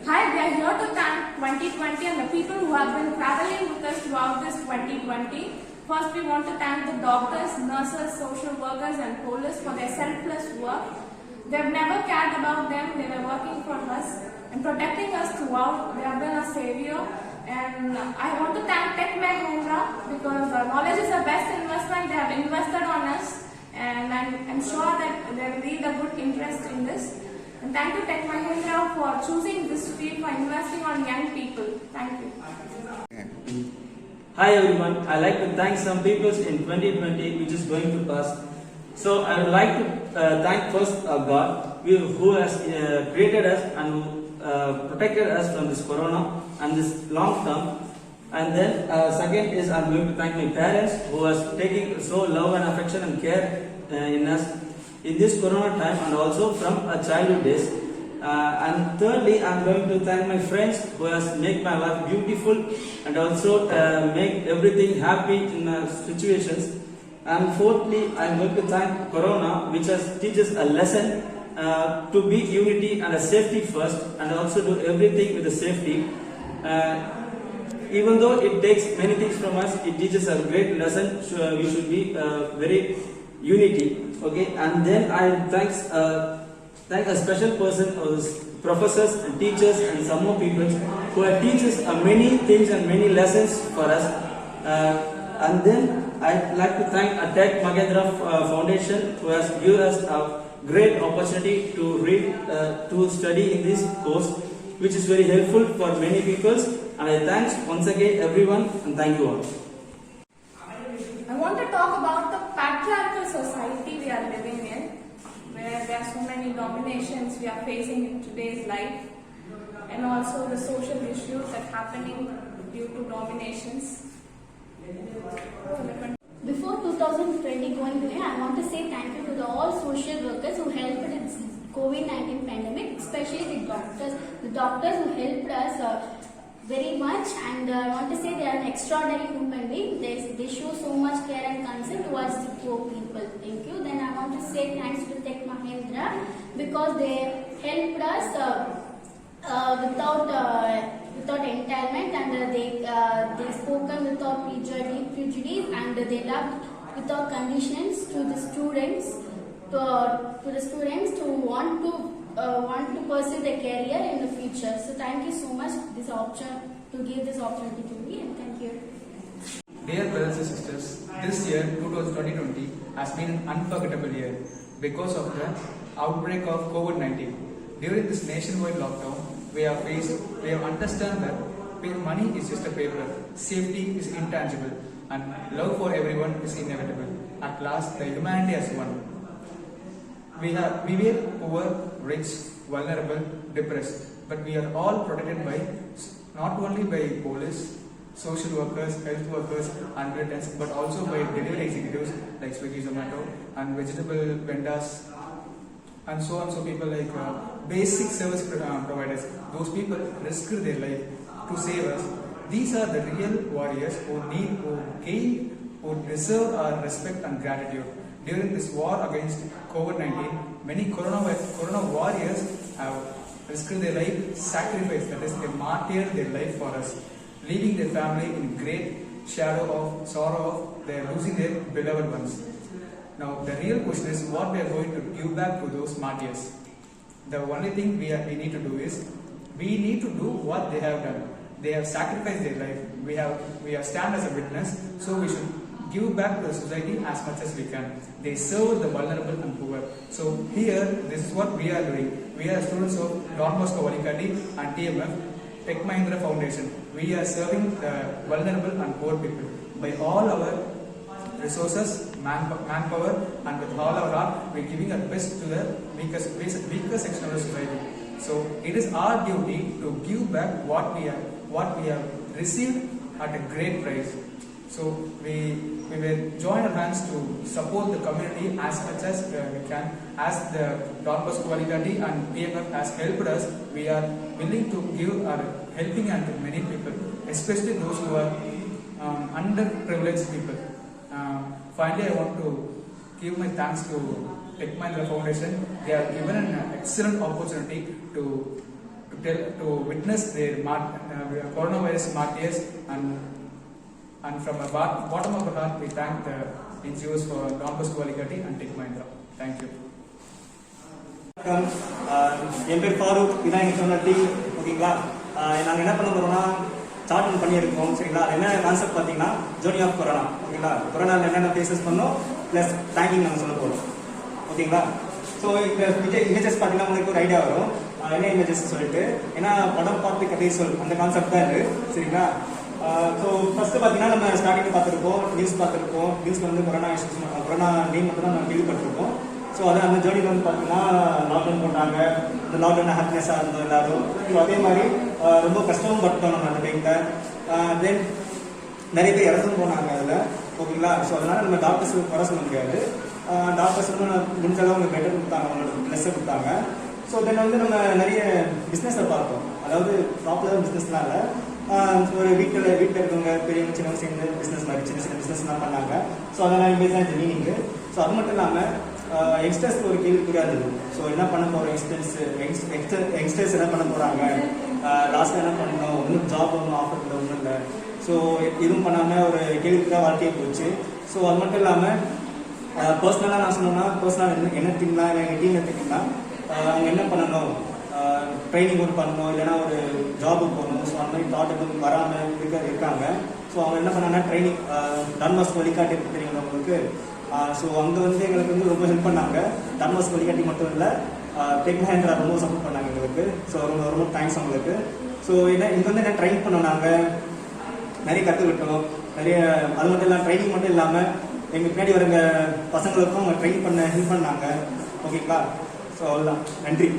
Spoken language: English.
Hi, we are here to thank 2020 and the people who have been traveling with us throughout this 2020. First, we want to thank the doctors, nurses, social workers and police for their selfless work. They have never cared about them. They were working for us and protecting us throughout. They have been a savior. And I want to thank Tech Mahindra because knowledge is the best investment. They have invested on us, and I'm sure that they will lead a good interest in this. And thank you Tech Mahindra for choosing this field for investing on young people. Thank you. Hi everyone, I like to thank some people in 2020 which is going to pass. So I would like to thank first God who has created us and protected us from this corona and this long term. And then second is I'm going to thank my parents who has taken so love and affection and care in us in this corona time and also from our childhood days. And thirdly, I'm going to thank my friends who has made my life beautiful and also make everything happy in situations. And fourthly, I'm going to thank Corona, which has teaches a lesson to be unity and a safety first, and also do everything with the safety. Even though it takes many things from us, it teaches a great lesson. So we should be very unity. Okay, and then I thank a special person, professors and teachers and some more people who have teaches many things and many lessons for us. And then I'd like to thank Tech Mahindra Foundation who has given us a great opportunity to read, to study in this course, which is very helpful for many people. And I thanks once again everyone and thank you all. I want to talk about the patriarchal society we are living in, where there are so many dominations we are facing in today's life, and also the social issues that are happening due to dominations. Before 2020 going today, I want to say thank you to all social workers who helped in COVID-19 pandemic, especially the doctors. The doctors who helped us very much, and I want to say they are an extraordinary human being. They show so much care and concern towards the poor people. Thank you. Then I want to say thanks to Tech Mahindra because they helped us without entitlement, and they spoken without prejudice, and they loved without conditions to the students to want to pursue their career in the future. So thank you so much to give this opportunity to me, and thank you. Dear brothers and sisters, this year 2020 has been an unforgettable year because of the outbreak of COVID-19. During this nationwide lockdown, we have understand that money is just a paper, safety is intangible, and love for everyone is inevitable. At last, the humanity has won. We were poor, rich, vulnerable, depressed, but we are all protected by not only by police, social workers, health workers, and militants, but also by delivery executives like Swiggy, Zomato, and vegetable vendors, and so on. So people like basic service providers. Those people risked their life to save us. These are the real warriors who deserve our respect and gratitude. During this war against COVID-19, many corona warriors have risked their life, sacrificed, that is, they martyred their life for us, leaving their family in great shadow of sorrow of their losing their beloved ones. Now, the real question is what we are going to give back to those martyrs. The only thing we need to do is we need to do what they have done. They have sacrificed their life. We have stand as a witness, so we should give back to the society as much as we can. They serve the vulnerable and poor. So here, this is what we are doing. We are students of Don Bosco Valikati and TMF, Tech Mahindra Foundation. We are serving the vulnerable and poor people by all our resources, manpower, and with all our art, we are giving our best to the weaker section of the society. So it is our duty to give back what we have received at a great price. So we will join our hands to support the community as much as we can. As the Don Bosco Valikati and PMF has helped us, we are willing to give our helping hand to many people, especially those who are underprivileged people. Finally, I want to give my thanks to Tech Mahindra Foundation. They have given an excellent opportunity to to witness their coronavirus martyrs, and from the bottom of the heart we thank the NGOs for Don Bosco Valikatti and Tech Mahindra. Thank you. என் பேர் ஃபாரூக், இதான் எங்கள் சொன்ன team. ஓகேங்களா, நாங்கள் என்ன பண்ண போகிறோம்னா chart ஒன்று பண்ணியிருக்கோம். சரிங்களா, அது என்ன கான்செப்ட் பார்த்தீங்கன்னா ஜோர்னி ஆஃப் கொரோனா. ஓகேங்களா, கொரோனாவில் என்னென்ன ஃபேஸஸ் பண்ணோம் ப்ளஸ் தேங்கிங் நாங்கள் சொல்ல போகிறோம். ஓகேங்களா, ஸோ இந்த இமேஜஸ் பார்த்தீங்கன்னா உங்களுக்கு ஒரு ஐடியா வரும் என்ன இமேஜஸ் சொல்லிட்டு. ஏன்னா படம் பார்த்து கதை சொல் அந்த கான்செப்ட் தான் இது. சரிங்களா, ஸோ ஃபர்ஸ்ட் பார்த்தீங்கன்னா நம்ம ஸ்டார்டிங் பார்த்துருப்போம், நியூஸ் பார்த்துருப்போம். நியூஸில் வந்து கொரோனா இஷ்யூஸ் கொரோனா நேம் மட்டும் தான் நம்ம கேள்விப்பட்டிருப்போம். ஸோ அது அந்த ஜேர்னியில் வந்து பார்த்தீங்கன்னா லாக்டவுன் போட்டாங்க. இந்த லாக்டவுன் ஹாப்பினஸாக இருந்தோம் எல்லாரும். ஸோ அதே மாதிரி ரொம்ப கஷ்டமும் பட்டோம் நம்ம அந்த டைமில். தென் நிறைய பேர் இறந்தும் போனாங்க அதில். ஓகேங்களா, ஸோ அதனால் நம்ம டாக்டர்ஸ் வர சொல்ல முடியாது. டாக்டர்ஸ் வந்து முடிஞ்ச அளவு அவங்க பெட்டர் கொடுத்தாங்க, அவங்களோட ப்ளஸ்ஸை கொடுத்தாங்க. ஸோ தென் வந்து நம்ம நிறைய பிஸ்னஸை பார்த்தோம். அதாவது ப்ராப்பரான பிஸ்னஸ்லாம் இல்லை, ஒரு வீட்டில் இருக்கவங்க பெரியவங்க சின்னவங்க சேர்ந்து பிஸ்னஸ் மாதிரி சின்ன சின்ன பிஸ்னஸ்லாம் பண்ணாங்க. ஸோ அதெல்லாம் பேர் தான் இந்த மீனிங்கு. ஸோ அது மட்டும் இல்லாமல் யங்ஸ்டர்ஸ்க்கு ஒரு கேள்விக்குறியா இருந்தது. ஸோ என்ன பண்ண போகிறோம், யங்ஸ்டர்ஸ் என்ன பண்ண போகிறாங்க, லாஸ்ட்டாக என்ன பண்ணணும், ஒன்றும் ஜாப் ஒன்றும் ஆஃபர் இல்லை, ஒன்றும் இல்லை. ஸோ எதுவும் பண்ணாமல் ஒரு கேள்விக்குறியா வாழ்க்கையை போச்சு. ஸோ அது மட்டும் இல்லாமல் பர்சனலாக நான் சொன்னோம்னா பர்சனலாக என்ன திங்கலாம், இல்லை எங்கள் டீம் எடுத்துக்கிட்டா அவங்க என்ன பண்ணணும், ட்ரைனிங் ஒர்க் பண்ணணும், இல்லைனா ஒரு ஜாபுக்கு போகணும். ஸோ அந்த மாதிரி தாட் எதுவும் வராமல் இருக்காங்க. ஸோ அவங்க என்ன பண்ணாங்கன்னா ட்ரைனிங் டான் பாஸ்கோ வழிகாட்டி தெரியுங்க உங்களுக்கு. ஸோ அங்கே வந்து எங்களுக்கு வந்து ரொம்ப ஹெல்ப் பண்ணாங்க. டான் பாஸ்கோ வழிகாட்டி மட்டும் இல்லை, டெக் மஹேந்திரா ரொம்ப சப்போர்ட் பண்ணாங்க எங்களுக்கு. ஸோ ரொம்ப ரொம்ப தேங்க்ஸ் அவங்களுக்கு. ஸோ என்ன இங்கே வந்து என்ன ட்ரைன் பண்ணோம், நாங்கள் நிறைய கற்றுக்கிட்டோம். நிறைய அது மட்டும் இல்லாமல் ட்ரைனிங் மட்டும் இல்லாமல் எங்கள் பின்னாடி வரங்க பசங்களுக்கும் அவங்க ட்ரெயின் பண்ண ஹெல்ப் பண்ணாங்க. ஓகேங்களா, ஸோ அவ்வளோதான். நன்றி.